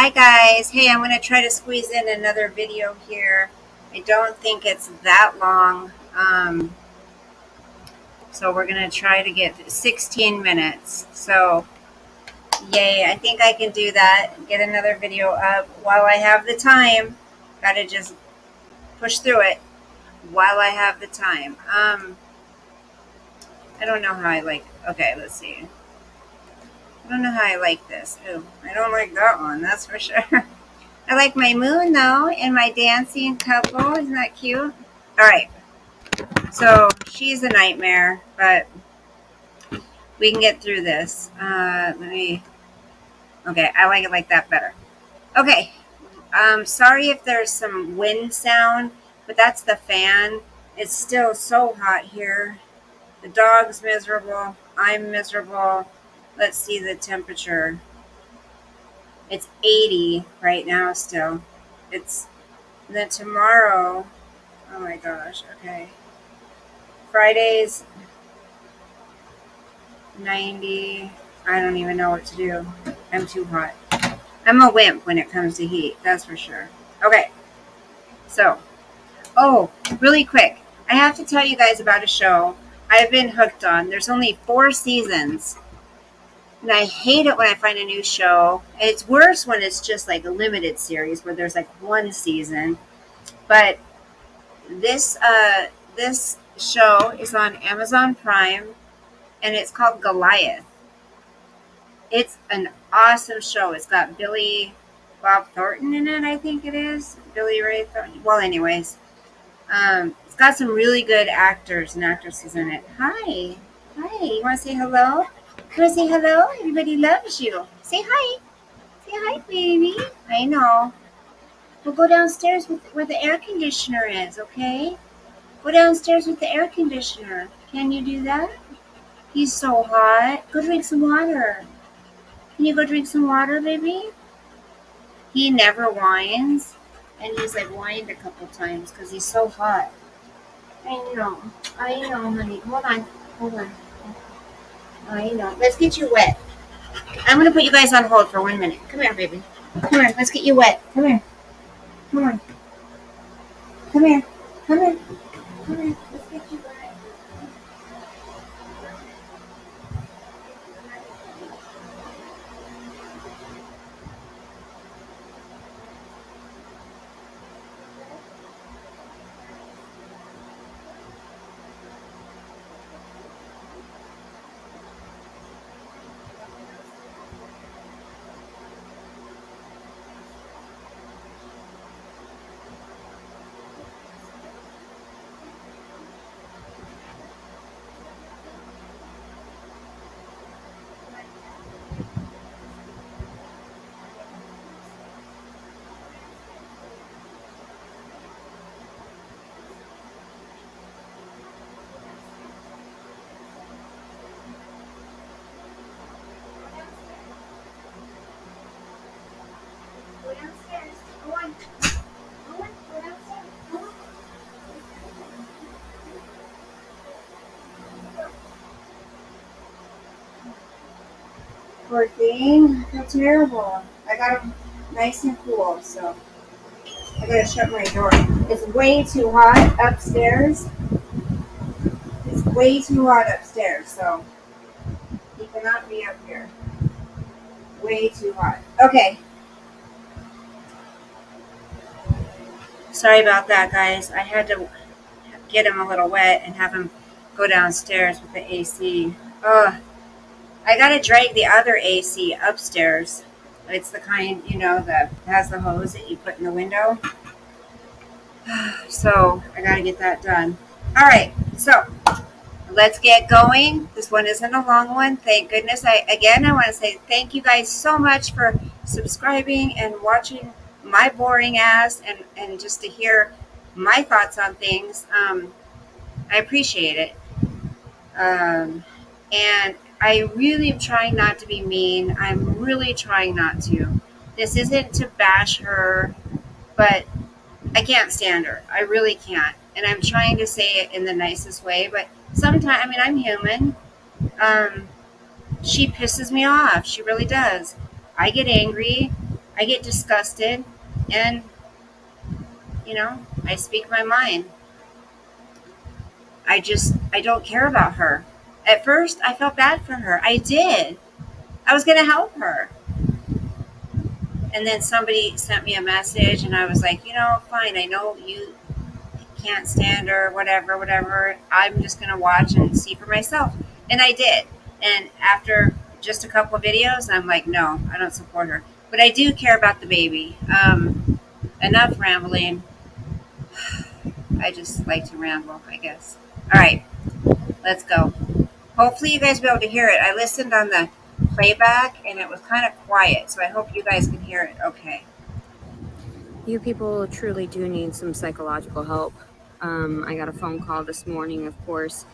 Hi guys, hey, I'm going to try to squeeze in another video here. I don't think it's that long, so we're going to try to get 16 minutes. So, yay, I think I can do that, get another video up while I have the time. Got to just push through it while I have the time. I don't know how I like, okay, let's see. I don't know how I like this. Oh, I don't like that one, that's for sure. I like my moon though, and my dancing couple. Isn't that cute? All right. So she's a nightmare, but we can get through this. Okay, I like it like that better. Okay. Sorry if there's some wind sound, but that's the fan. It's still so hot here. The dog's miserable. I'm miserable. Let's see the temperature. It's 80 right now still. Then tomorrow. Oh my gosh. Okay. Friday's 90. I don't even know what to do. I'm too hot. I'm a wimp when it comes to heat, that's for sure. Okay. So, really quick. I have to tell you guys about a show I've been hooked on. There's only 4 seasons. And I hate it when I find a new show. And it's worse when it's just like a limited series where there's like 1 season. But this show is on Amazon Prime, and it's called Goliath. It's an awesome show. It's got Bob Thornton in it, I think it is. Billy Ray Thornton. Well, anyways, it's got some really good actors and actresses in it. Hi. Hi. You want to say hello? You want to say hello? Everybody loves you. Say hi. Say hi, baby. I know. We'll go downstairs where the air conditioner is, okay? Go downstairs with the air conditioner. Can you do that? He's so hot. Go drink some water. Can you go drink some water, baby? He never whines. And he's like whined a couple times because he's so hot. I know, honey. Hold on. I know. Let's get you wet. I'm going to put you guys on hold for 1 minute. Come here, baby. Come here. Let's get you wet. Come here. Come on. Come here. Come here. Come here. Let's get you wet. Go downstairs. Go on. Go downstairs. Go on. Poor thing. I feel terrible. I got him nice and cool, so I gotta shut my door. It's way too hot upstairs. It's way too hot upstairs, so he cannot be up here. Way too hot. Okay. Sorry about that, guys. I had to get him a little wet and have him go downstairs with the AC. Ugh. I gotta drag the other AC upstairs. It's the kind, that has the hose that you put in the window. So I gotta get that done. All right, so let's get going. This one isn't a long one, thank goodness. I want to say thank you guys so much for subscribing and watching my boring ass and just to hear my thoughts on things. I appreciate it. And I really am trying not to be mean. I'm really trying not to. This isn't to bash her, but I can't stand her. I really can't. And I'm trying to say it in the nicest way, but sometimes, I'm human. She pisses me off. She really does. I get angry. I get disgusted and, I speak my mind. I don't care about her. At first, I felt bad for her. I did. I was going to help her. And then somebody sent me a message, and I was like, fine, I know you can't stand her, whatever, whatever. I'm just going to watch and see for myself. And I did. And after just a couple of videos, I'm like, no, I don't support her. But I do care about the baby. Enough rambling. I just like to ramble, I guess. All right, let's go. Hopefully, you guys will be able to hear it. I listened on the playback, and it was kind of quiet, so I hope you guys can hear it okay. You people truly do need some psychological help. I got a phone call this morning, of course,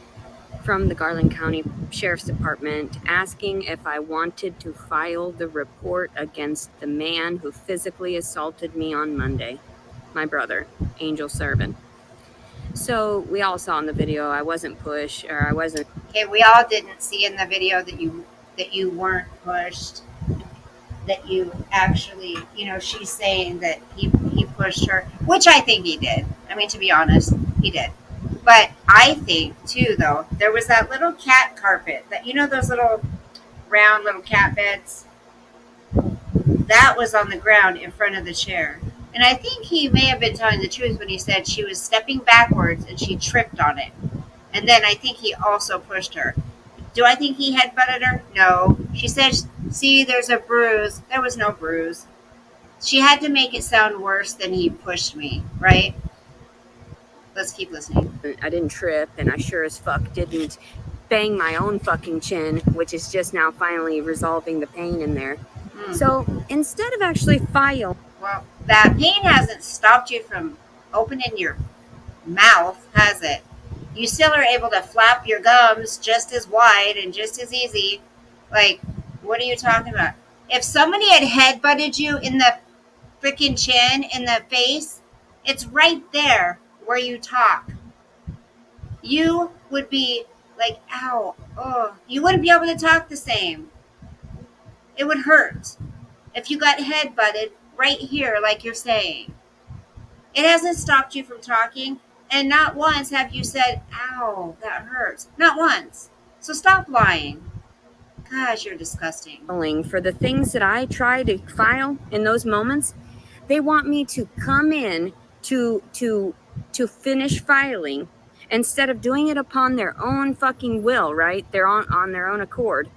from the Garland County Sheriff's Department asking if I wanted to file the report against the man who physically assaulted me on Monday, my brother, Angel Servin. So we all saw in the video I wasn't pushed, or I wasn't. Okay, we all didn't see in the video that you weren't pushed. That you actually, she's saying that he pushed her, which I think he did. I mean, to be honest, he did. But I think too, though, there was that little cat carpet that those little round little cat beds that was on the ground in front of the chair. And I think he may have been telling the truth when he said she was stepping backwards and she tripped on it. And then I think he also pushed her. Do I think he headbutted her? No. She said, see, there's a bruise. There was no bruise. She had to make it sound worse than he pushed me, right? Let's keep listening. I didn't trip, and I sure as fuck didn't bang my own fucking chin, which is just now finally resolving the pain in there. So instead of actually well, that pain hasn't stopped you from opening your mouth, has it? You still are able to flap your gums just as wide and just as easy. Like, what are you talking about? If somebody had headbutted you in the freaking chin, in the face, it's right there where you talk. You would be like, ow, oh, you wouldn't be able to talk the same. It would hurt if you got headbutted right here, like you're saying. It hasn't stopped you from talking, and not once have you said, ow, that hurts. Not once. So stop lying. Gosh, you're disgusting. For the things that I try to file in those moments, they want me to come in to finish filing instead of doing it upon their own fucking will, right? They're on their own accord.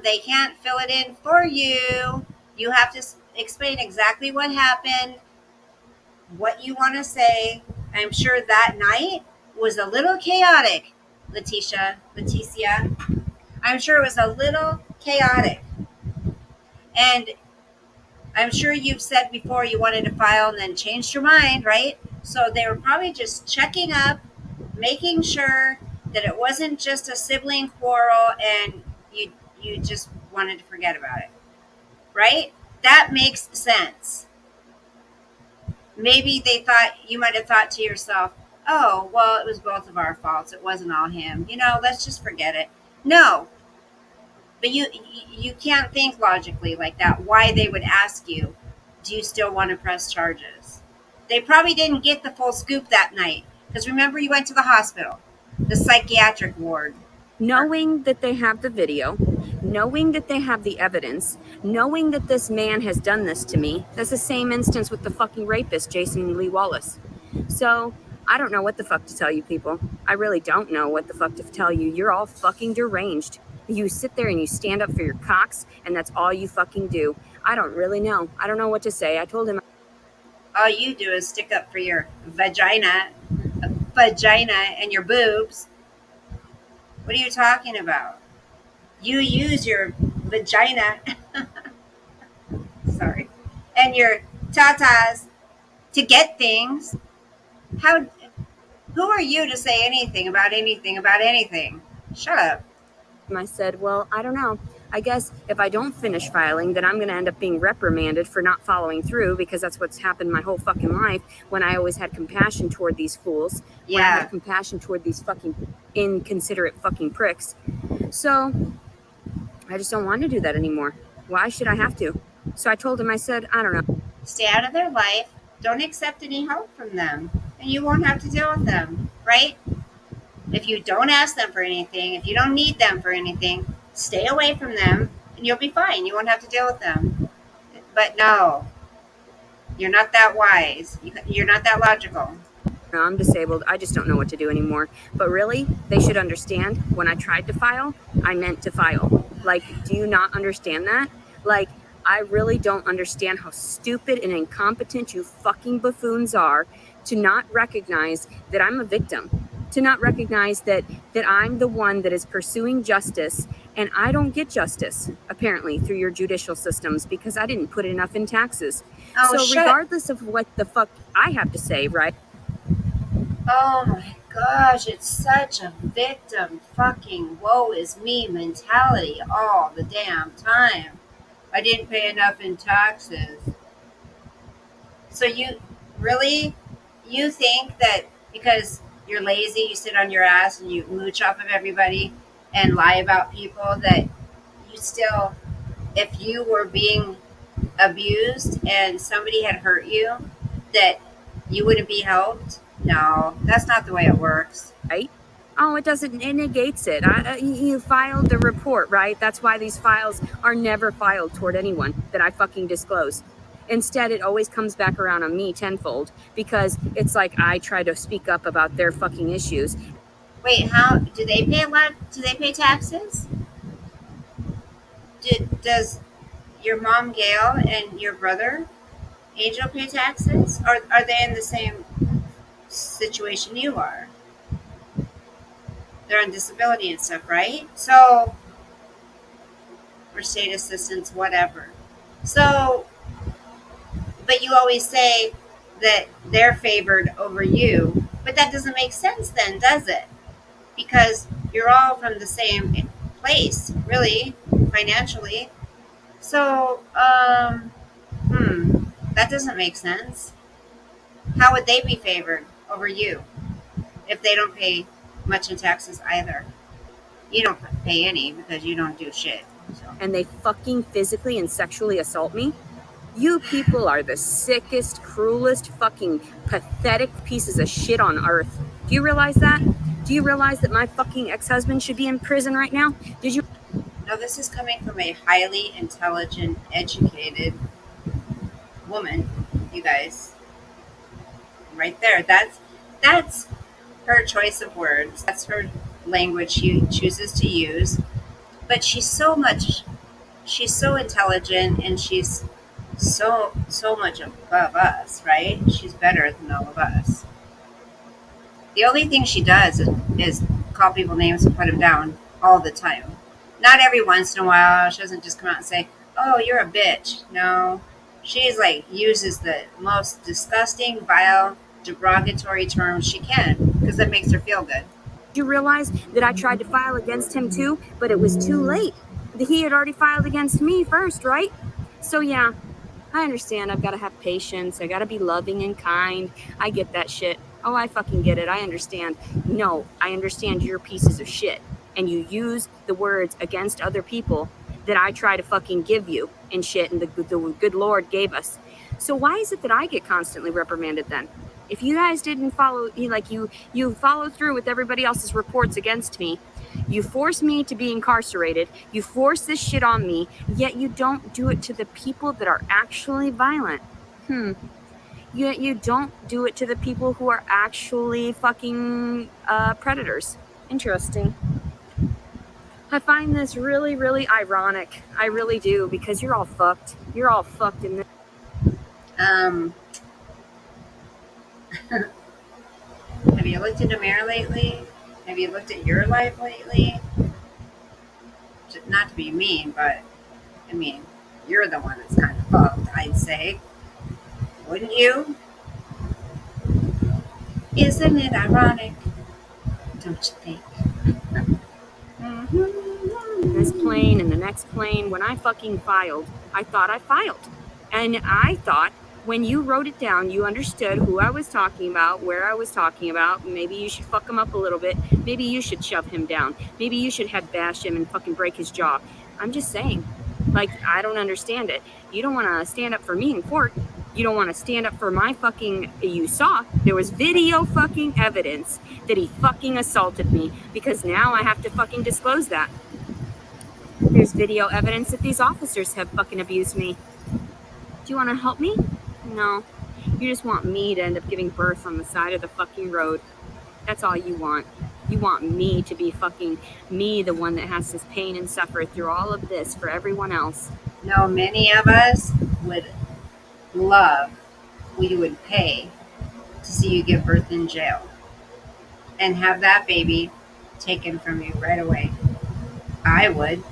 They can't fill it in for you. You have to explain exactly what happened, what you want to say. I'm sure that night was a little chaotic, Leticia. I'm sure it was a little chaotic. And I'm sure you've said before you wanted to file and then changed your mind, right? So they were probably just checking up, making sure that it wasn't just a sibling quarrel and you just wanted to forget about it. Right? That makes sense. Maybe you might have thought to yourself, oh, well, it was both of our faults. It wasn't all him. Let's just forget it. No, but you can't think logically like that. Why they would ask you, do you still want to press charges? They probably didn't get the full scoop that night. Because remember, you went to the hospital, the psychiatric ward. Knowing that they have the video, knowing that they have the evidence, knowing that this man has done this to me. That's the same instance with the fucking rapist, Jason Lee Wallace. So I don't know what the fuck to tell you people. I really don't know what the fuck to tell you. You're all fucking deranged. You sit there and you stand up for your cocks, and that's all you fucking do. I don't really know. I don't know what to say. I told him all you do is stick up for your vagina and your boobs. What are you talking about? You use your vagina sorry, and your tatas to get things. Who are you to say anything about anything? Shut up. I said, well, I don't know. I guess if I don't finish filing, then I'm going to end up being reprimanded for not following through, because that's what's happened my whole fucking life, when I always had compassion toward these fools. Yeah. When I had compassion toward these fucking inconsiderate fucking pricks. So I just don't want to do that anymore. Why should I have to? So I told him, I said, I don't know. Stay out of their life. Don't accept any help from them, and you won't have to deal with them, right? If you don't ask them for anything, if you don't need them for anything, stay away from them, and you'll be fine. You won't have to deal with them. But no, you're not that wise. You're not that logical. I'm disabled. I just don't know what to do anymore. But really, they should understand when I tried to file, I meant to file. Like, do you not understand that? Like, I really don't understand how stupid and incompetent you fucking buffoons are to not recognize that I'm a victim, to not recognize that I'm the one that is pursuing justice, and I don't get justice, apparently, through your judicial systems because I didn't put enough in taxes. Oh, So regardless of what the fuck I have to say, right? Oh my gosh, it's such a victim fucking woe is me mentality all the damn time. I didn't pay enough in taxes. So you think that because you're lazy, you sit on your ass and you mooch off of everybody and lie about people that you still, if you were being abused and somebody had hurt you, that you wouldn't be helped? No, that's not the way it works. Right? Oh, it doesn't, it negates it. You filed the report, right? That's why these files are never filed toward anyone that I fucking disclose. Instead, it always comes back around on me tenfold because it's like I try to speak up about their fucking issues. Wait, how do they pay a lot? Do they pay taxes? Does your mom Gail and your brother Angel pay taxes? Or are they in the same situation you are? They're on disability and stuff, right? So, or state assistance, whatever. So, but you always say that they're favored over you. But that doesn't make sense then, does it? Because you're all from the same place, really, financially. So, that doesn't make sense. How would they be favored over you if they don't pay much in taxes either? You don't pay any because you don't do shit. So. And they fucking physically and sexually assault me. You people are the sickest, cruelest, fucking pathetic pieces of shit on earth. Do you realize that? Do you realize that my fucking ex-husband should be in prison right now? Did you? Now, this is coming from a highly intelligent, educated woman, you guys. Right there. That's her choice of words. That's her language she chooses to use. But she's so intelligent and she's so much above us, right? She's better than all of us. The only thing she does is call people names and put them down all the time. Not every once in a while. She doesn't just come out and say, "Oh, you're a bitch." No, she's like uses the most disgusting, vile, derogatory terms she can because it makes her feel good. You realize that I tried to file against him too, but it was too late. He had already filed against me first, right? So yeah, I understand. I've got to have patience. I got to be loving and kind. I get that shit. Oh, I fucking get it. I understand. No, I understand you're pieces of shit. And you use the words against other people that I try to fucking give you and shit and the good Lord gave us. So why is it that I get constantly reprimanded then? If you guys didn't follow, you follow through with everybody else's reports against me, you force me to be incarcerated, you force this shit on me, yet you don't do it to the people that are actually violent. Yet you don't do it to the people who are actually fucking predators. Interesting. I find this really, really ironic. I really do, because you're all fucked. You're all fucked in this. Um, have you looked in the mirror lately? Have you looked at your life lately? Not to be mean, but I mean, you're the one that's kind of fucked, I'd say. Wouldn't you? Isn't it ironic? Don't you think? This plane and the next plane. When I fucking filed, I thought I filed. And I thought when you wrote it down, you understood who I was talking about, where I was talking about. Maybe you should fuck him up a little bit. Maybe you should shove him down. Maybe you should head bash him and fucking break his jaw. I'm just saying. Like, I don't understand it. You don't want to stand up for me in court. You don't want to stand up for my fucking. You saw there was video fucking evidence that he fucking assaulted me, because now I have to fucking disclose that. There's video evidence that these officers have fucking abused me. Do you want to help me? No. You just want me to end up giving birth on the side of the fucking road. That's all you want. You want me to be fucking me, the one that has this pain and suffer through all of this for everyone else. No, many of us would love, we would pay to see you give birth in jail and have that baby taken from you right away. I would.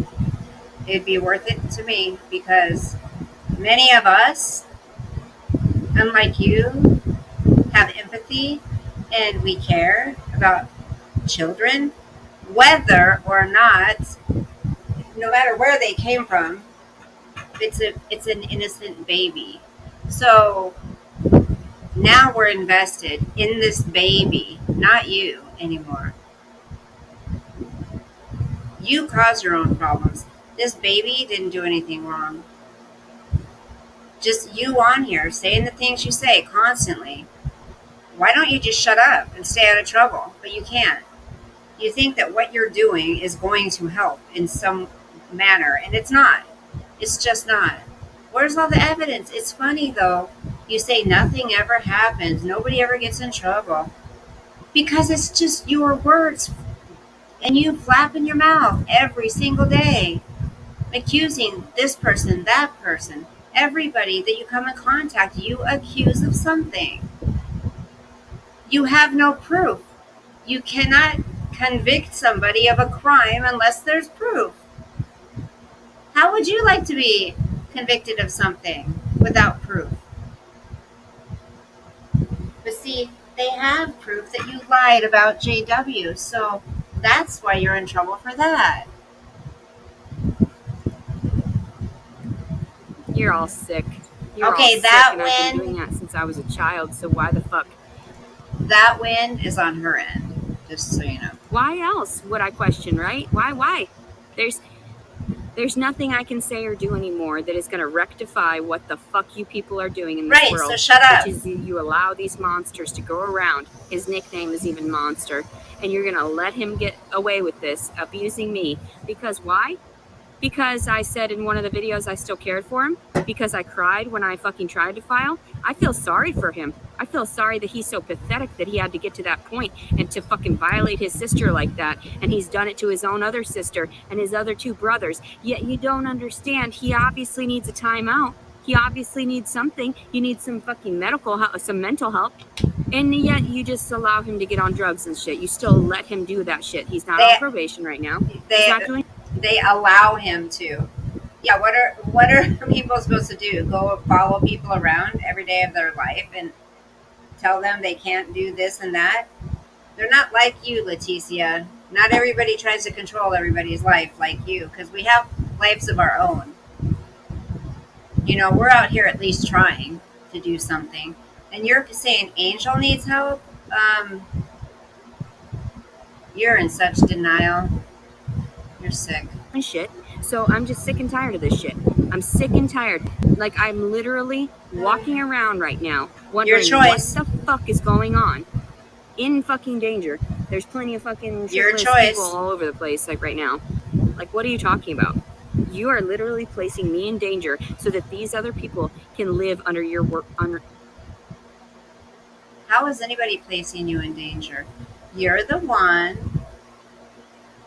It'd be worth it to me because many of us, unlike you, have empathy and we care about children, whether or not, no matter where they came from, it's an innocent baby. So now we're invested in this baby, not you anymore. You caused your own problems. This baby didn't do anything wrong. Just you on here saying the things you say constantly. Why don't you just shut up and stay out of trouble? But you can't. You think that what you're doing is going to help in some manner, and it's not. It's just not. Where's all the evidence? It's funny though. You say nothing ever happens, nobody ever gets in trouble. Because it's just your words and you flapping your mouth every single day, accusing this person, that person, everybody that you come in contact, you accuse of something. You have no proof. You cannot convict somebody of a crime unless there's proof. How would you like to be convicted of something without proof? But see, they have proof that you lied about JW, so that's why you're in trouble for that. You're all sick. You're Okay, all sick, that and I've been win- doing that since I was a child, so why the fuck? That win is on her end, just so you know. Why else would I question, right? Why? There's nothing I can say or do anymore that is going to rectify what the fuck you people are doing in this Right, world. so shut up. Which is you allow these monsters to go around. His nickname is even Monster. And you're going to let him get away with this, abusing me. Because why? Because I said in one of the videos I still cared for him. Because I cried when I fucking tried to file. I feel sorry for him. I feel sorry that he's so pathetic that he had to get to that point and to fucking violate his sister like that. And he's done it to his own other sister and his other two brothers. Yet you don't understand. He obviously needs a timeout. He obviously needs something. He needs some fucking medical help, some mental help. And yet you just allow him to get on drugs and shit. You still let him do that shit. He's not on probation right now. He's not doing. They allow him to. Yeah, what are people supposed to do? Go follow people around every day of their life and tell them they can't do this and that? They're not like you, Leticia. Not everybody tries to control everybody's life like you, because we have lives of our own. You know, we're out here at least trying to do something. And you're saying Angel needs help? You're in such denial. You're sick. Shit. So I'm just sick and tired of this shit. I'm sick and tired. Like, I'm literally walking around right now wondering what the fuck is going on. In fucking danger. There's plenty of fucking shirtless people all over the place, like, right now. Like, what are you talking about? You are literally placing me in danger so that these other people can live under your work. How is anybody placing you in danger? You're the one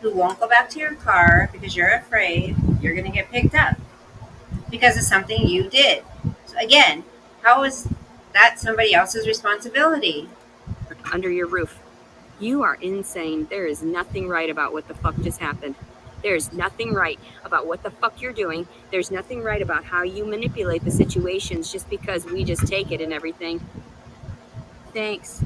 who won't go back to your car because you're afraid you're going to get picked up because of something you did. So again, how is that somebody else's responsibility? Under your roof. You are insane. There is nothing right about what the fuck just happened. There's nothing right about what the fuck you're doing. There's nothing right about how you manipulate the situations just because we just take it and everything. Thanks.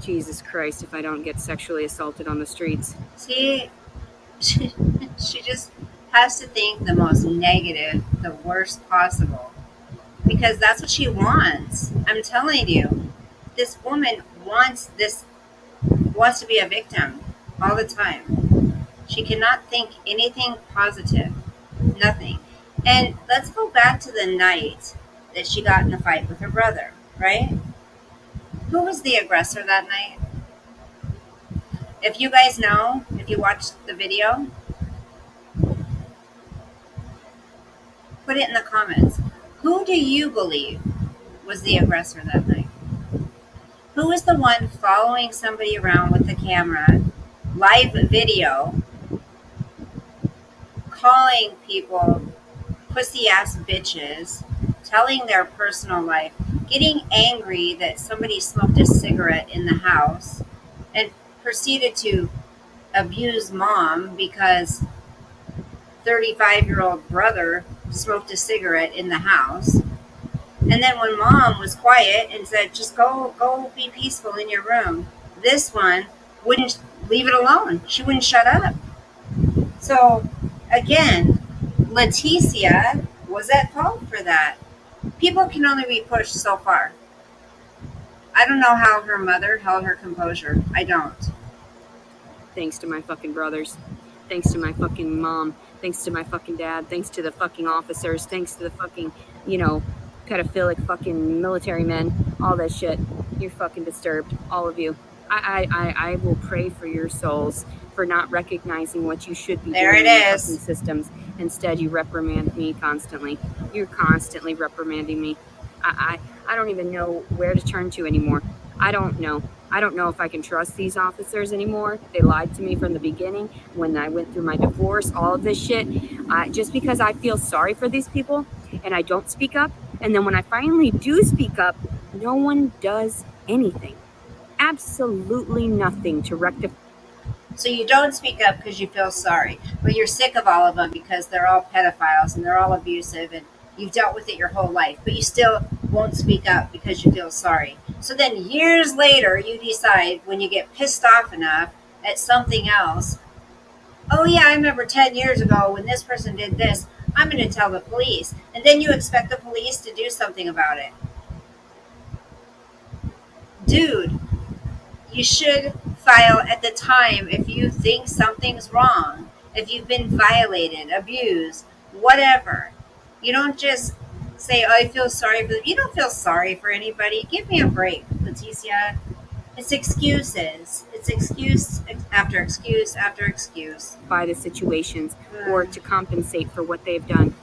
Jesus Christ, if I don't get sexually assaulted on the streets. See, she just has to think the most negative, the worst possible. Because that's what she wants. I'm telling you, this woman wants to be a victim all the time. She cannot think anything positive. Nothing. And let's go back to the night that she got in the fight with her brother, right? Who was the aggressor that night? If you guys know, if you watched the video, put it in the comments. Who do you believe was the aggressor that night? Who is the one following somebody around with the camera, live video, calling people pussy ass bitches, telling their personal life, getting angry that somebody smoked a cigarette in the house, and proceeded to abuse mom because 35-year-old brother smoked a cigarette in the house. And then when mom was quiet and said, just go be peaceful in your room, this one wouldn't leave it alone. She wouldn't shut up. So again, Leticia was at fault for that. People can only be pushed so far. I don't know how her mother held her composure. I don't. Thanks to my fucking brothers. Thanks to my fucking mom. Thanks to my fucking dad. Thanks to the fucking officers. Thanks to the fucking, pedophilic fucking military men. All that shit. You're fucking disturbed. All of you. I will pray for your souls for not recognizing what you should be There doing it in your is. fucking systems. Instead, you reprimand me constantly. You're constantly reprimanding me. I don't even know where to turn to anymore. I don't know. I don't know if I can trust these officers anymore. They lied to me from the beginning when I went through my divorce, all of this shit. Just because I feel sorry for these people and I don't speak up. And then when I finally do speak up, no one does anything. Absolutely nothing to rectify. So you don't speak up because you feel sorry, but you're sick of all of them because they're all pedophiles and they're all abusive and you've dealt with it your whole life, but you still won't speak up because you feel sorry. So then years later, you decide when you get pissed off enough at something else, oh yeah, I remember 10 years ago when this person did this, I'm going to tell the police. And then you expect the police to do something about it. Dude, you should file at the time if you think something's wrong, if you've been violated, abused, whatever. You don't just say, oh, I feel sorry for them. You don't feel sorry for anybody. Give me a break, Leticia. It's excuses. It's excuse after excuse after excuse. By the situations or to compensate for what they've done.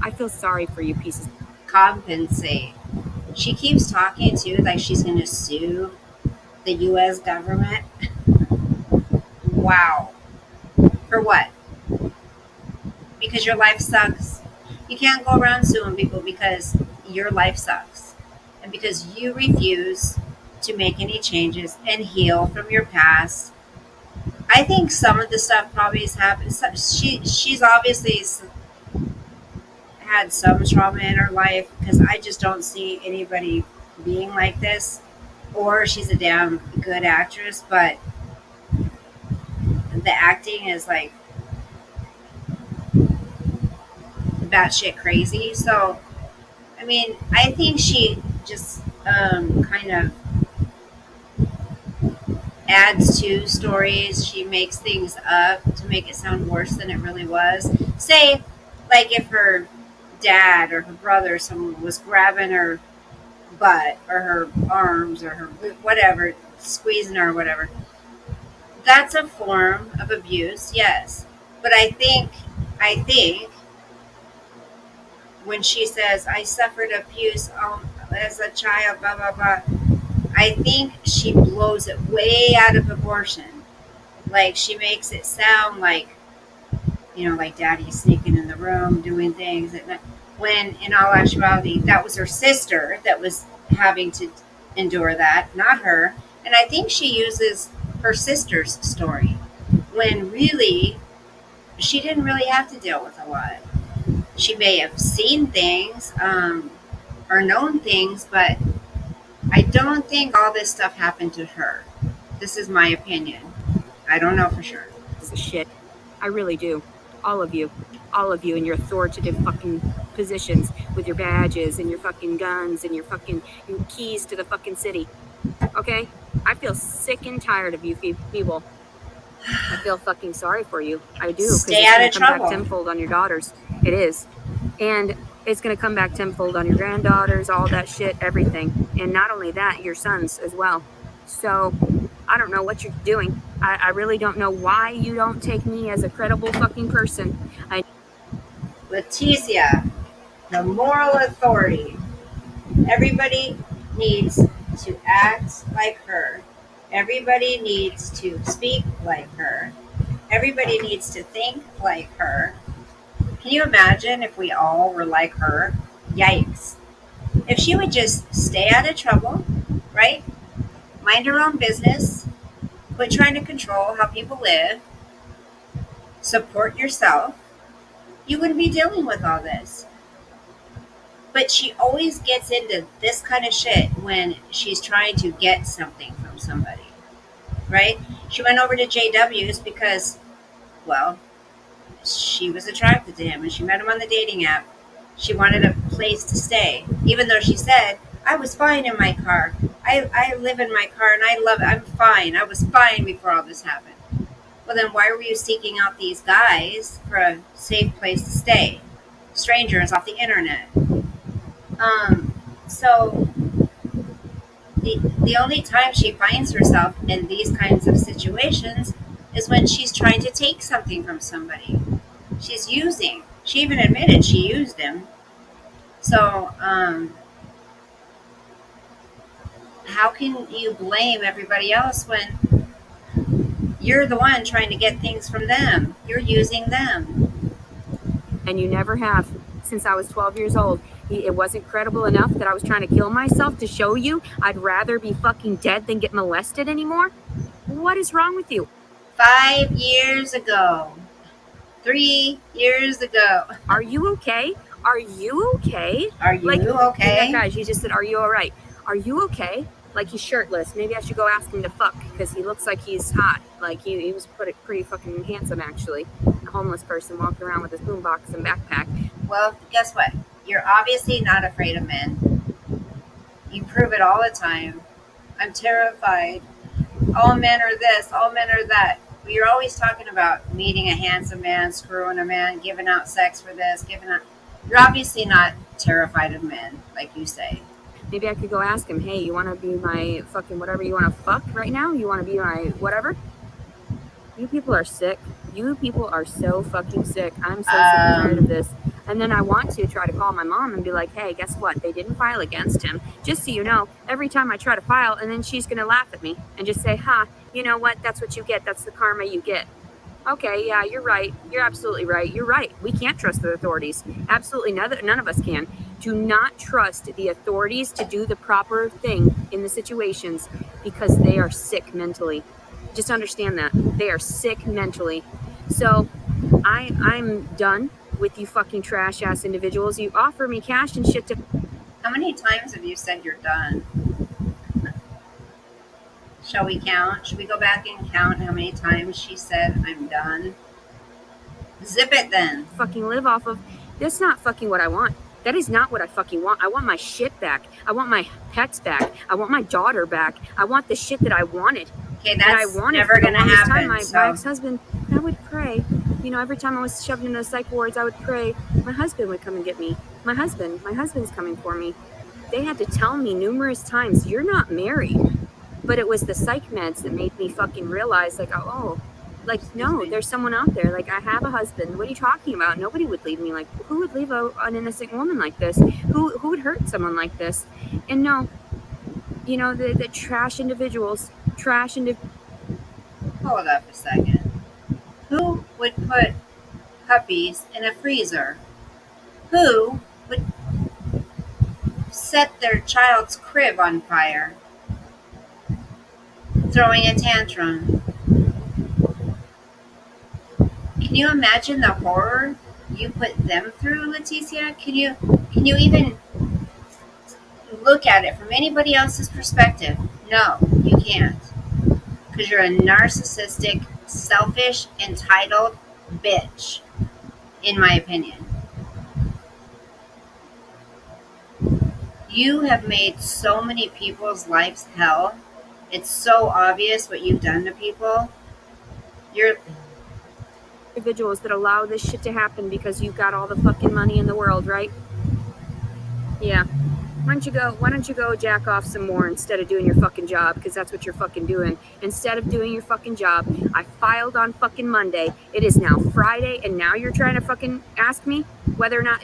I feel sorry for you pieces. Compensate. She keeps talking to like she's going to sue the U.S. government. Wow. For what? Because your life sucks. You can't go around suing people because your life sucks. And because you refuse to make any changes and heal from your past. I think some of the stuff probably has happened. She's obviously had some trauma in her life because I just don't see anybody being like this. Or she's a damn good actress, but the acting is like batshit crazy. So, I mean, I think she just kind of adds to stories. She makes things up to make it sound worse than it really was. Say, like if her dad or her brother or someone was grabbing her butt or her arms or her whatever, squeezing her or whatever. That's a form of abuse, yes. But I think when she says, I suffered abuse as a child, blah, blah, blah, I think she blows it way out of proportion. Like, she makes it sound like, like daddy's sneaking in the room, doing things at night. When in all actuality, that was her sister that was having to endure that, not her. And I think she uses her sister's story when really she didn't really have to deal with a lot. She may have seen things or known things, but I don't think all this stuff happened to her. This is my opinion. I don't know for sure. This is shit. I really do. All of you in your authoritative fucking positions with your badges and your fucking guns and your keys to the fucking city. Okay? I feel sick and tired of you people. I feel fucking sorry for you. I do, because Stay it's out going of to come back trouble. tenfold on your daughters. It is. And it's going to come back tenfold on your granddaughters, all that shit, everything. And not only that, your sons as well. So I don't know what you're doing. I really don't know why you don't take me as a credible fucking person. Leticia, the moral authority. Everybody needs to act like her. Everybody needs to speak like her. Everybody needs to think like her. Can you imagine if we all were like her? Yikes. If she would just stay out of trouble, right? Mind her own business, quit trying to control how people live, support yourself, you wouldn't be dealing with all this. But she always gets into this kind of shit when she's trying to get something from somebody, right? She went over to JW's because, well, she was attracted to him and she met him on the dating app. She wanted a place to stay, even though she said, I was fine in my car. I live in my car and I love it. I'm fine. I was fine before all this happened. Well, then why were you seeking out these guys for a safe place to stay? Strangers off the internet. So the only time she finds herself in these kinds of situations is when she's trying to take something from somebody. She's using. She even admitted she used him. So, how can you blame everybody else when you're the one trying to get things from them? You're using them. And you never have since I was 12 years old. It wasn't credible enough that I was trying to kill myself to show you I'd rather be fucking dead than get molested anymore? What is wrong with you? 5 years ago. 3 years ago. Are you okay? Are you okay? Are Like, you that okay? guy, he just said, are you all right? Are you okay? Like, he's shirtless. Maybe I should go ask him to fuck because he looks like he's hot. Like, he was pretty fucking handsome, actually. A homeless person walking around with his boombox and backpack. Well, guess what? You're obviously not afraid of men. You prove it all the time. I'm terrified. All men are this, all men are that. But you're always talking about meeting a handsome man, screwing a man, giving out sex for this, giving out. You're obviously not terrified of men, like you say. Maybe I could go ask him, hey, you want to be my fucking whatever you want to fuck right now? You want to be my whatever? You people are sick. You people are so fucking sick. I'm so sick and tired of this. And then I want to try to call my mom and be like, hey, guess what? They didn't file against him. Just so you know, every time I try to file, and then she's going to laugh at me and just say, you know what? That's what you get. That's the karma you get. Okay, yeah, you're right. You're absolutely right. You're right. We can't trust the authorities. Absolutely none of us can. Do not trust the authorities to do the proper thing in the situations because they are sick mentally. Just understand that. They are sick mentally. So I'm done with you fucking trash ass individuals. You offer me cash and shit to. How many times have you said you're done? Shall we count? Should we go back and count how many times she said, I'm done? Zip it then. Fucking live off of. That's not fucking what I want. That is not what I fucking want. I want my shit back. I want my pets back. I want my daughter back. I want the shit that I wanted. Okay, That I that's wanted never for the gonna longest time. happen. My So ex-husband, I would pray. You know, every time I was shoved into the psych wards, I would pray. My husband would come and get me. My husband's coming for me. They had to tell me numerous times, you're not married. But it was the psych meds that made me fucking realize, like, oh, like, excuse no, me. there's someone out there. Like, I have a husband. What are you talking about? Nobody would leave me. Like, who would leave an innocent woman like this? Who would hurt someone like this? And no, you know, the trash individuals, Hold up a second. Who would put puppies in a freezer? Who would set their child's crib on fire, throwing a tantrum? Can you imagine the horror you put them through, Leticia? Can you even look at it from anybody else's perspective? No, you can't. Because you're a narcissistic, selfish, entitled bitch, in my opinion. You have made so many people's lives hell. It's so obvious what you've done to people. You're individuals that allow this shit to happen because you've got all the fucking money in the world, right? Yeah. Why don't you go jack off some more instead of doing your fucking job? Because that's what you're fucking doing. Instead of doing your fucking job, I filed on fucking Monday. It is now Friday, and now you're trying to fucking ask me whether or not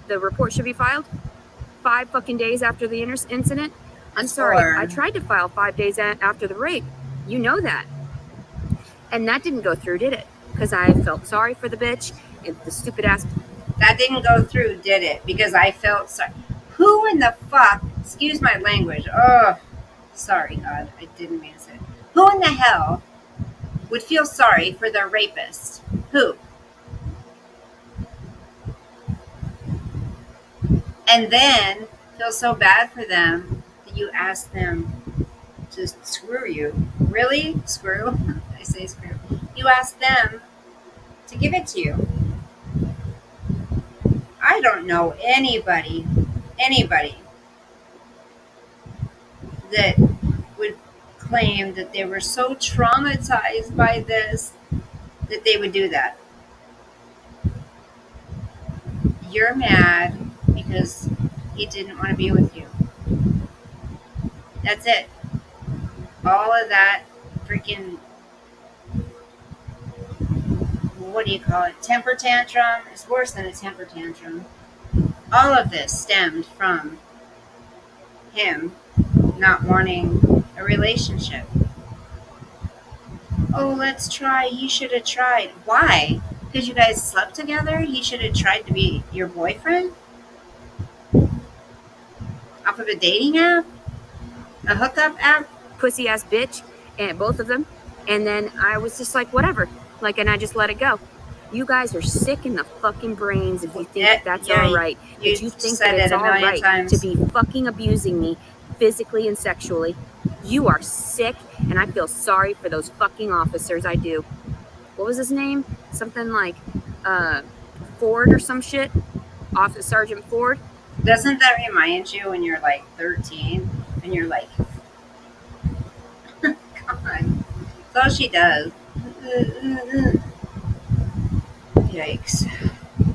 the report should be filed 5 fucking days after the incident? I'm sorry. I tried to file 5 days after the rape. You know that. And that didn't go through, did it? Because I felt sorry for the bitch and the stupid ass. That didn't go through, did it? Because I felt sorry. Who in the fuck? Excuse my language. Oh, sorry, God. I didn't mean to say it. Who in the hell would feel sorry for their rapist? Who? And then feel so bad for them that you ask them to screw you. Really? Screw? I say screw. You ask them to give it to you. I don't know anybody that would claim that they were so traumatized by this that they would do that. You're mad because he didn't want to be with you. That's it. All of that freaking, what do you call it? Temper tantrum is worse than a temper tantrum. All of this stemmed from him not wanting a relationship. Oh, let's try. He should have tried. Why? Because you guys slept together? He should have tried to be your boyfriend? Off of a dating app? A hookup app? Pussy ass bitch, and both of them. And then I was just like, whatever. Like, and I just let it go. You guys are sick in the fucking brains if you think that's all right. If you think that it's all right to be fucking abusing me physically and sexually. You are sick, and I feel sorry for those fucking officers. I do. What was his name? Something like Ford or some shit? Officer Sergeant Ford. Doesn't that remind you when you're like 13 and you're like, God, that's all she does. Yikes.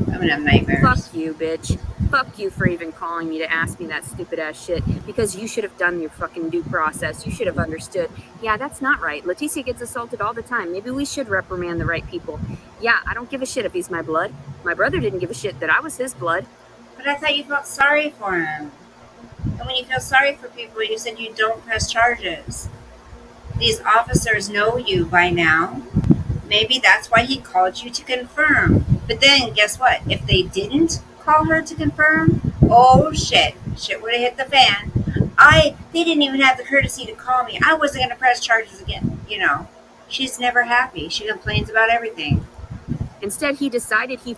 I'm gonna have nightmares. Fuck you, bitch. Fuck you for even calling me to ask me that stupid ass shit, because you should have done your fucking due process. You should have understood. Yeah, that's not right. Leticia gets assaulted all the time. Maybe we should reprimand the right people. Yeah, I don't give a shit if he's my blood. My brother didn't give a shit that I was his blood. But I thought you felt sorry for him. And when you feel sorry for people, you said you don't press charges. These officers know you by now. Maybe that's why he called you to confirm. But then, guess what? If they didn't call her to confirm, oh shit. Shit would have hit the fan. They didn't even have the courtesy to call me. I wasn't going to press charges again. You know, she's never happy. She complains about everything. Instead, he decided he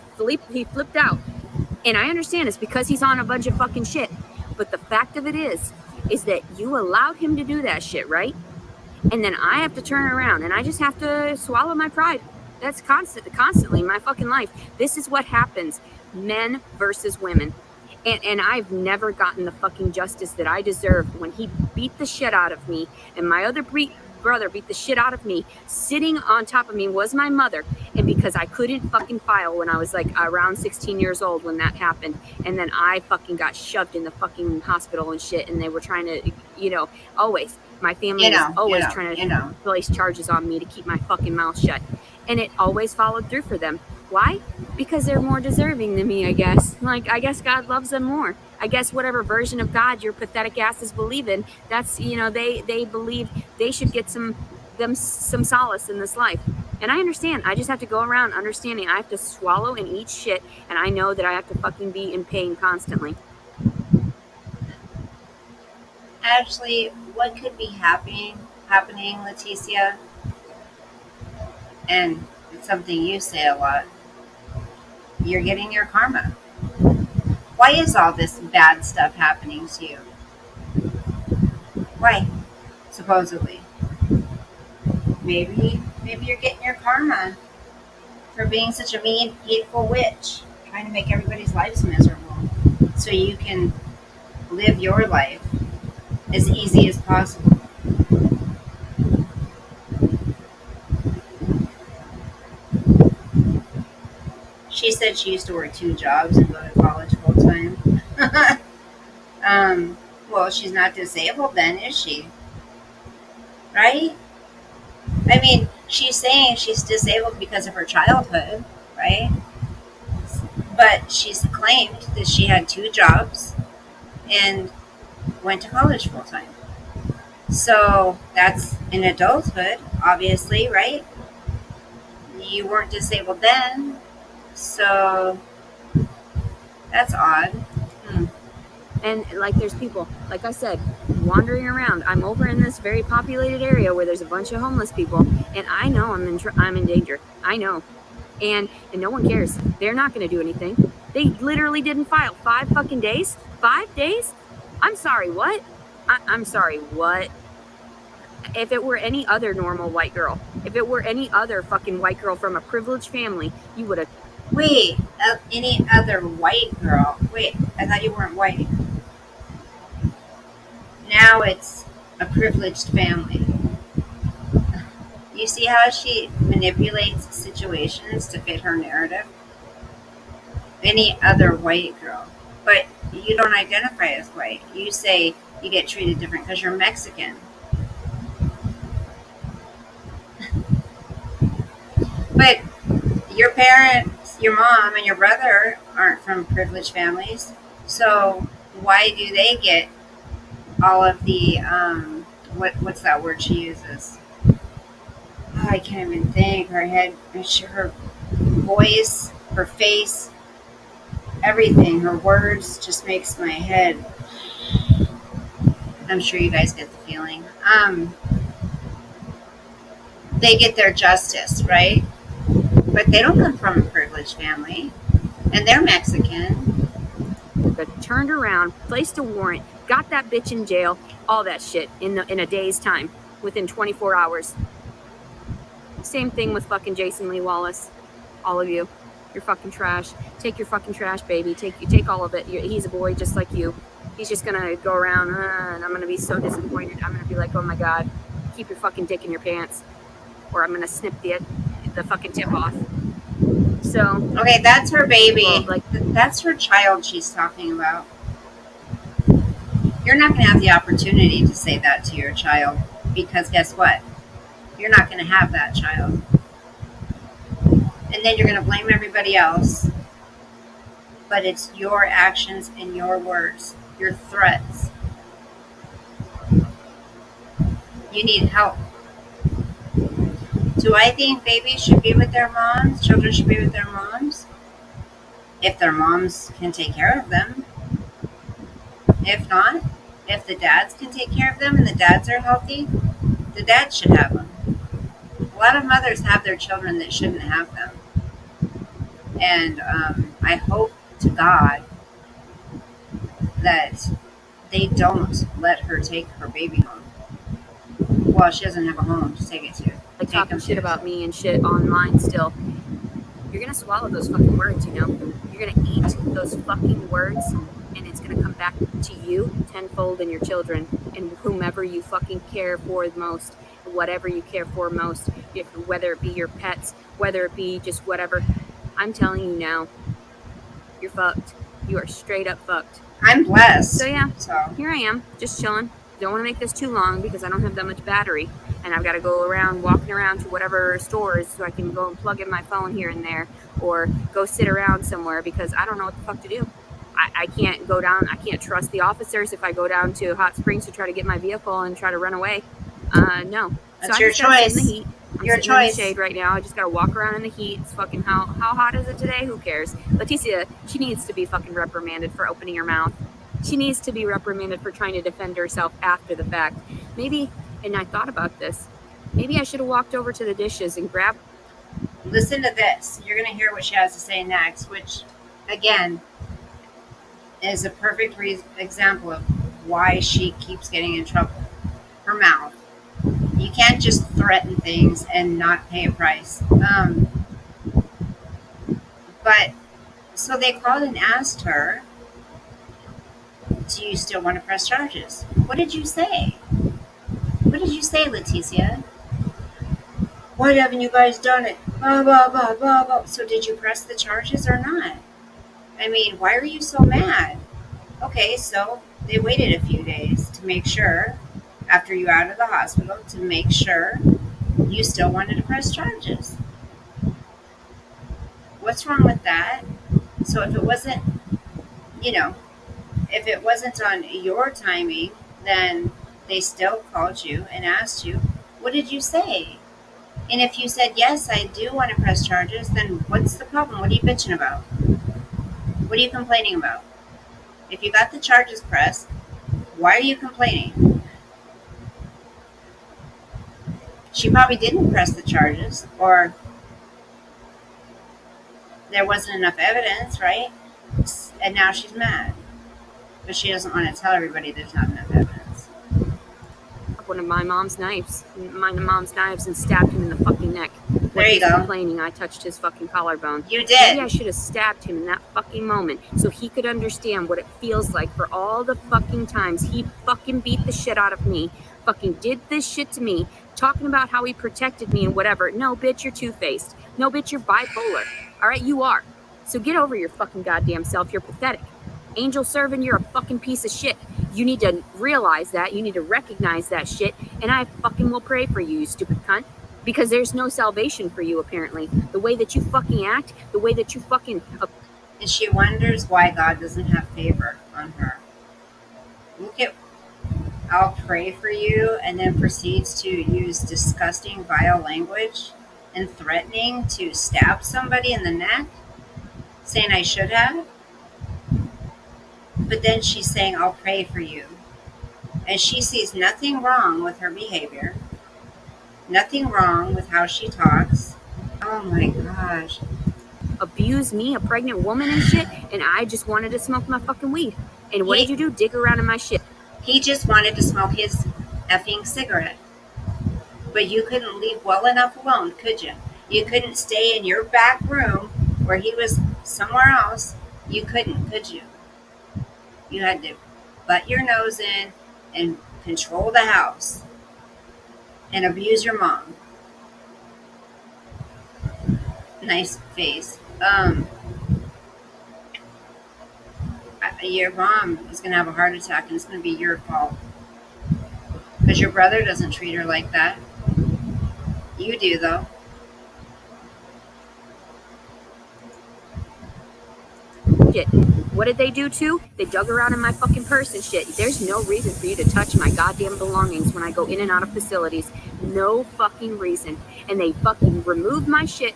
flipped out. And I understand it's because he's on a bunch of fucking shit. But the fact of it is that you allowed him to do that shit, right? And then I have to turn around and I just have to swallow my pride. That's constantly in my fucking life. This is what happens. Men versus women. And I've never gotten the fucking justice that I deserve when he beat the shit out of me and my other brother beat the shit out of me. Sitting on top of me was my mother. And because I couldn't fucking file when I was like around 16 years old when that happened. And then I fucking got shoved in the fucking hospital and shit. And they were trying to, always. My family was always trying to place charges on me to keep my fucking mouth shut. And it always followed through for them. Why? Because they're more deserving than me, I guess. Like, I guess God loves them more. I guess whatever version of God your pathetic asses believe in, that's, they believe they should get some solace in this life. And I understand. I just have to go around understanding I have to swallow and eat shit, and I know that I have to fucking be in pain constantly. Actually, what could be happening, Leticia? And it's something you say a lot. You're getting your karma. Why is all this bad stuff happening to you? Why? Supposedly. Maybe you're getting your karma for being such a mean, hateful witch, trying to make everybody's lives miserable, so you can live your life as easy as possible. She said she used to work 2 jobs and go to college full time. Well, she's not disabled then, is she? Right? I mean, she's saying she's disabled because of her childhood, right? But she's claimed that she had 2 jobs and went to college full time. So that's in adulthood, obviously, right? You weren't disabled then, so that's odd. And like, there's people, like I said, wandering around. I'm over in this very populated area where there's a bunch of homeless people, and I know I'm in danger. I know, and no one cares. They're not going to do anything. They literally didn't file 5 fucking days. 5 days? I'm sorry. What? I'm sorry. What? If it were any other normal white girl, if it were any other fucking white girl from a privileged family, you would have. Wait, any other white girl? Wait, I thought you weren't white. Now it's a privileged family. You see how she manipulates situations to fit her narrative? Any other white girl. But you don't identify as white. You say you get treated different because you're Mexican. But your parents, your mom, and your brother aren't from privileged families. So why do they get all of the what's that word she uses? Oh, I can't even think. Her head, her voice, her face, everything. Her words just makes my head. I'm sure you guys get the feeling. They get their justice, right? But they don't come from a privileged family, and they're Mexican. But turned around, placed a warrant, got that bitch in jail, all that shit in a day's time, within 24 hours. Same thing with fucking Jason Lee Wallace. All of you, you're fucking trash. Take your fucking trash, baby. Take all of it. He's a boy just like you. He's just gonna go around, and I'm gonna be so disappointed. I'm gonna be like, oh my god, keep your fucking dick in your pants, or I'm gonna snip the fucking tip off. So okay, that's her baby. Well, like, that's her child she's talking about. You're not going to have the opportunity to say that to your child because guess what? You're not going to have that child. And then you're going to blame everybody else. But it's your actions and your words, your threats. You need help. Do I think babies should be with their moms? Children should be with their moms? If their moms can take care of them. If not, if the dads can take care of them and the dads are healthy, the dads should have them. A lot of mothers have their children that shouldn't have them. And I hope to God that they don't let her take her baby home. Well, she doesn't have a home to take it to. Like talking shit about me and shit online still. You're gonna swallow those fucking words, you know? You're gonna eat those fucking words, and it's gonna come back to you tenfold and your children and whomever you fucking care for the most, whatever you care for most, whether it be your pets, whether it be just whatever. I'm telling you now, you're fucked. You are straight up fucked. I'm blessed. So yeah, here I am, just chilling. Don't want to make this too long because I don't have that much battery, and I've got to go around walking around to whatever stores so I can go and plug in my phone here and there, or go sit around somewhere because I don't know what the fuck to do. I can't go down. I can't trust the officers if I go down to Hot Springs to try to get my vehicle and try to run away. No. That's your choice. In the heat. I'm your sitting choice. In the shade right now. I just gotta walk around in the heat. It's fucking how hot is it today? Who cares? Leticia, she needs to be fucking reprimanded for opening her mouth. She needs to be reprimanded for trying to defend herself after the fact. Maybe, and I thought about this, maybe I should have walked over to the dishes and grabbed. Listen to this. You're going to hear what she has to say next, which, again, is a perfect example of why she keeps getting in trouble. Her mouth. You can't just threaten things and not pay a price. But, so they called and asked her, do you still want to press charges? What did you say? What did you say, Leticia? Why haven't you guys done it? Blah, blah, blah, blah, blah. So did you press the charges or not? I mean, why are you so mad? Okay, so they waited a few days to make sure, after you out of the hospital, to make sure you still wanted to press charges. What's wrong with that? So if it wasn't, you know, if it wasn't on your timing, then they still called you and asked you, what did you say? And if you said, yes, I do want to press charges, then what's the problem? What are you bitching about? What are you complaining about? If you got the charges pressed, why are you complaining? She probably didn't press the charges, or there wasn't enough evidence, right? And now she's mad. But she doesn't want to tell everybody there's not enough evidence. One of my mom's knives, and stabbed him in the fucking neck. There you go. Complaining I touched his fucking collarbone. You did. Maybe I should have stabbed him in that fucking moment so he could understand what it feels like for all the fucking times he fucking beat the shit out of me, fucking did this shit to me, talking about how he protected me and whatever. No, bitch, you're two-faced. No, bitch, you're bipolar. All right, you are. So get over your fucking goddamn self. You're pathetic. Angel serving, you're a fucking piece of shit. You need to realize that. You need to recognize that shit. And I fucking will pray for you, you stupid cunt. Because there's no salvation for you, apparently. The way that you fucking act, the way that you fucking... And she wonders why God doesn't have favor on her. Look at, I'll pray for you, and then proceeds to use disgusting, vile language and threatening to stab somebody in the neck, saying I should have. But then she's saying, I'll pray for you. And she sees nothing wrong with her behavior, nothing wrong with how she talks. Oh my gosh. Abuse me, a pregnant woman and shit, and I just wanted to smoke my fucking weed. And what did you do? Dig around in my shit. He just wanted to smoke his effing cigarette. But you couldn't leave well enough alone, could you? You couldn't stay in your back room where he was somewhere else. You couldn't, could you? You had to butt your nose in and control the house and abuse your mom. Nice face. Your mom is going to have a heart attack, and it's going to be your fault. Because your brother doesn't treat her like that. You do, though. Shit. What did they do too? They dug around in my fucking purse and shit. There's no reason for you to touch my goddamn belongings when I go in and out of facilities. No fucking reason. And they fucking removed my shit.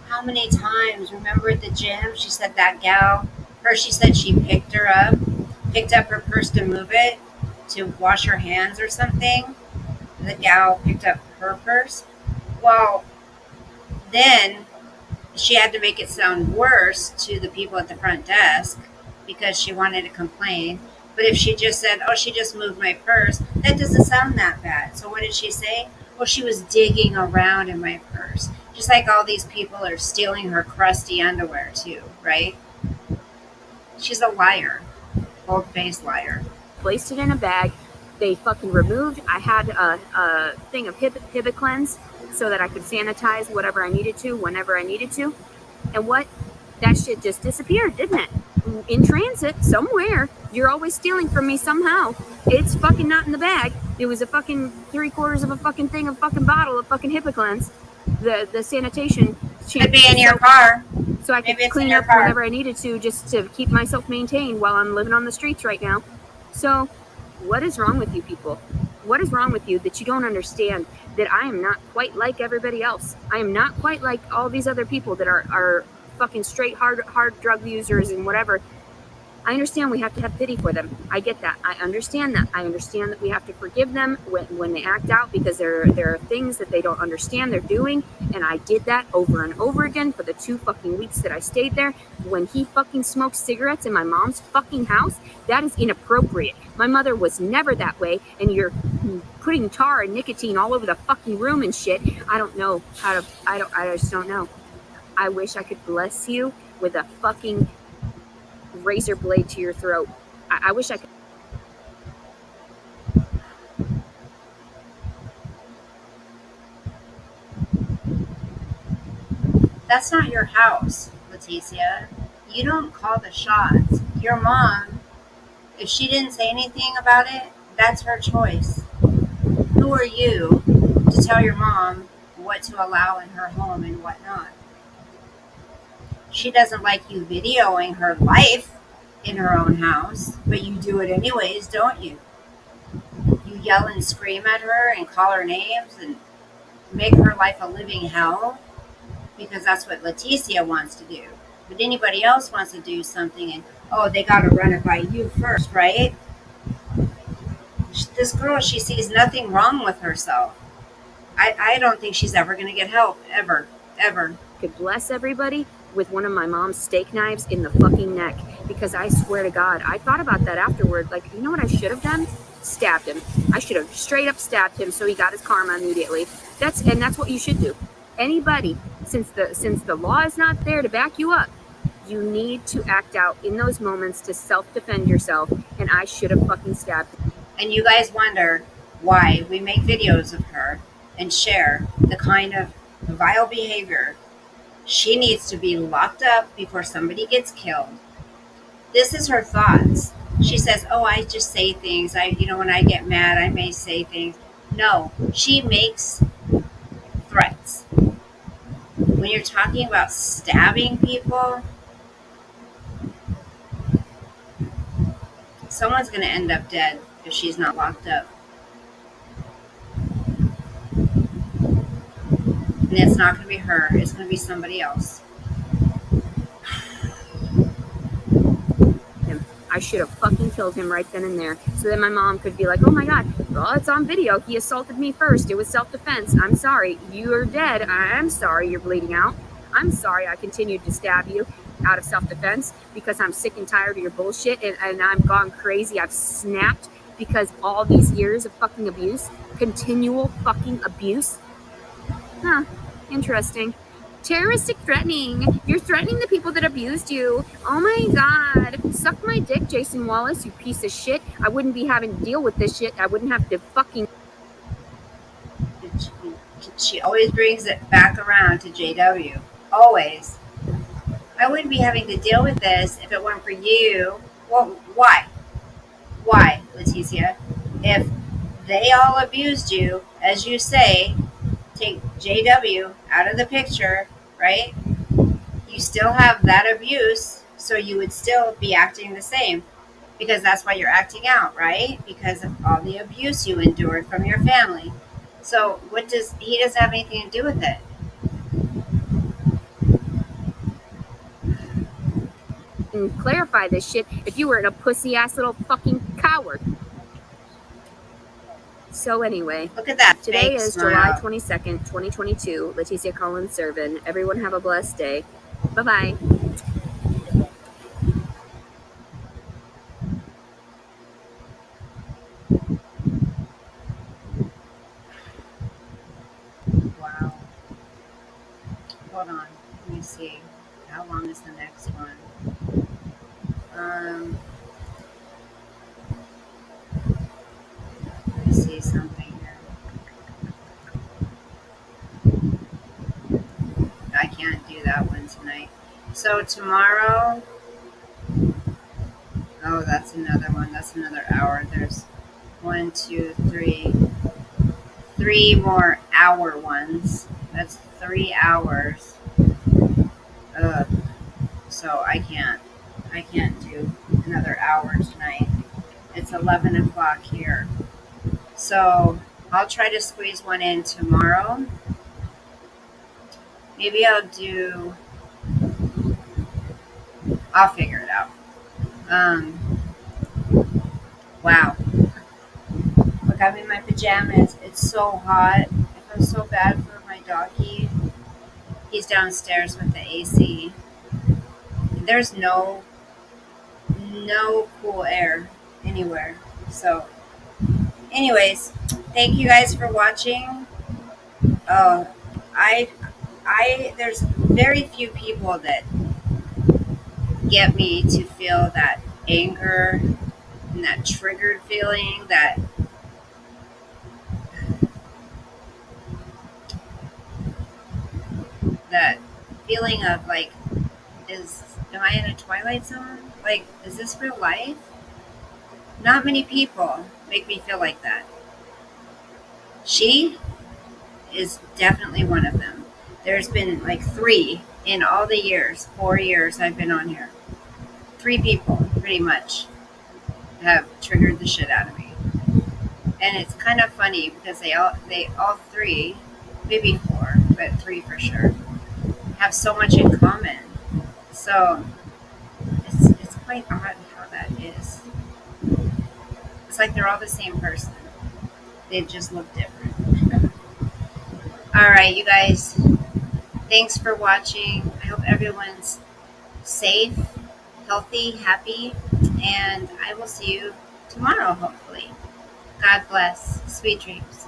How many times? Remember at the gym, she said that gal, she said she picked up her purse to move it, to wash her hands or something. The gal picked up her purse. Well, then she had to make it sound worse to the people at the front desk because she wanted to complain. But if she just said, oh, she just moved my purse, that doesn't sound that bad. So what did she say? Well, she was digging around in my purse. Just like all these people are stealing her crusty underwear too, right? She's a liar. Bold-faced liar. Placed it in a bag. They fucking removed. I had a thing of Hibiclens so that I could sanitize whatever I needed to, whenever I needed to. And what? That shit just disappeared, didn't it? In transit, somewhere. You're always stealing from me somehow. It's fucking not in the bag. It was a fucking 3/4 of a fucking thing of fucking bottle of fucking Hibiclens. The sanitation could be in your car. So I could clean up whenever I needed to, just to keep myself maintained while I'm living on the streets right now. So what is wrong with you people? What is wrong with you that you don't understand that I am not quite like everybody else? I am not quite like all these other people that are fucking straight hard drug users and whatever. I understand we have to have pity for them. I get that. I understand that. I understand that we have to forgive them when they act out because there are things that they don't understand they're doing. And I did that over and over again for the 2 fucking weeks that I stayed there. When he fucking smoked cigarettes in my mom's fucking house, that is inappropriate. My mother was never that way. And you're putting tar and nicotine all over the fucking room and shit. I don't know how to, I just don't know. I wish I could bless you with a fucking razor blade to your throat. I wish I could. That's not your house, Leticia. You don't call the shots. Your mom, if she didn't say anything about it, that's her choice. Who are you to tell your mom what to allow in her home and what not? She doesn't like you videoing her life in her own house, but you do it anyways, don't you? You yell and scream at her and call her names and make her life a living hell because that's what Leticia wants to do. But anybody else wants to do something and, oh, they got to run it by you first, right? This girl, she sees nothing wrong with herself. I don't think she's ever going to get help, ever, ever. Could bless everybody with one of my mom's steak knives in the fucking neck, because I swear to God, I thought about that afterward. Like, you know what I should have done? Stabbed him. I should have straight up stabbed him so he got his karma immediately. That's what you should do. Anybody, since the law is not there to back you up, you need to act out in those moments to self-defend yourself, and I should have fucking stabbed him. And you guys wonder why we make videos of her and share the kind of vile behavior. She needs to be locked up before somebody gets killed. This is her thoughts. She says, oh, I just say things. When I get mad, I may say things. No, she makes threats. When you're talking about stabbing people, someone's going to end up dead if she's not locked up. And it's not going to be her. It's going to be somebody else. I should have fucking killed him right then and there, so that my mom could be like, oh my God, well, it's on video. He assaulted me first. It was self-defense. I'm sorry. You're dead. I'm sorry you're bleeding out. I'm sorry I continued to stab you out of self-defense because I'm sick and tired of your bullshit, and I'm gone crazy. I've snapped because all these years of fucking abuse, continual fucking abuse. Huh, interesting. Terroristic threatening. You're threatening the people that abused you. Oh my God. Suck my dick, Jason Wallace, you piece of shit. I wouldn't be having to deal with this shit. I wouldn't have to fucking... She always brings it back around to JW. Always. I wouldn't be having to deal with this if it weren't for you. Well, why? Why, Leticia? If they all abused you, as you say, take JW out of the picture, right? You still have that abuse, so you would still be acting the same because that's why you're acting out, right? Because of all the abuse you endured from your family. So he doesn't have anything to do with it. And clarify this shit if you weren't a pussy ass little fucking coward. So anyway, look at that. Today is July 22nd, 2022. Leticia Collins Servin. Everyone have a blessed day. Bye-bye. Wow. Hold on. Let me see. How long is the next one? Let me see something here. I can't do that one tonight. So tomorrow, oh, that's another one. That's another hour. There's 1, 2, 3, 3 more hour ones. That's 3 hours. Ugh. So I can't do another hour tonight. It's 11 o'clock here. So I'll try to squeeze one in tomorrow. Maybe I'll figure it out. Wow. Look, I'm in my pajamas. It's so hot. I feel so bad for my doggy. He's downstairs with the AC. There's no cool air anywhere. So, anyways, thank you guys for watching. There's very few people that get me to feel that anger and that triggered feeling, that feeling of like, am I in a Twilight Zone? Like, is this real life? Not many people make me feel like that. She is definitely one of them. There's been like three in all the years, 4 years I've been on here. Three people, pretty much, have triggered the shit out of me. And it's kind of funny because they all three, maybe four, but three for sure, have so much in common. So it's quite odd how that is. It's like they're all the same person. They just look different. All right, you guys. Thanks for watching. I hope everyone's safe, healthy, happy, and I will see you tomorrow, hopefully. God bless. Sweet dreams.